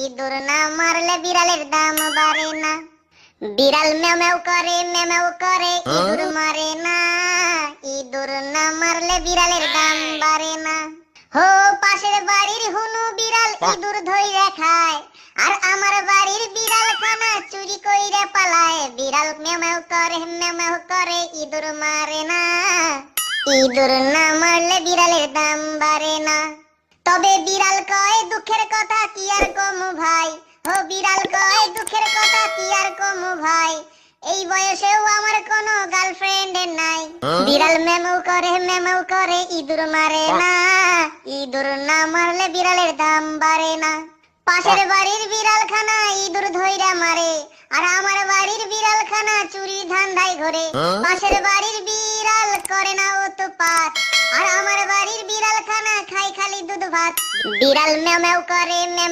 ইঁদুর না মারলে বিড়ালের দাম বাড়ে না। বিড়াল ম্যাও ম্যাও করে ইঁদুর মারে না। ইঁদুর না মারলে বিড়ালের দাম বাড়ে না। হো পাশের বাড়ির হুনু বিড়াল ইঁদুর ধইরা খায়, আর আমার বাড়ির বিড়াল খানা চুরি কইরা পালায়। বিড়াল ম্যাও করে ইঁদুর মারে না। ইঁদুর না মারলে বিড়ালের দাম বাড়ে না। তবে বিড়াল কয় দুঃখের কথা কি আর কমু ভাই। ও বিড়াল কয় দুঃখের কথা কি আর কমু ভাই। এই বয়সেও আমার কোনো গার্লফ্রেন্ড নাই। বিড়াল ম্যাও করে ইঁদুর মারে না। ইঁদুর না মারলে বিড়ালের দাম বাড়ে না। পাশের বাড়ির বিড়াল খানা ইঁদুর ধইরা মারে, আর আমার বাড়ির বিড়াল খানা চুরি ধান্দায় ঘরে। পাশের বাড়ির বিড়াল করে না উৎপাত, আর আমার বাড়ির বিড়াল খানা খাই খালি দুধ ভাত। বিড়াল ম্যাও করে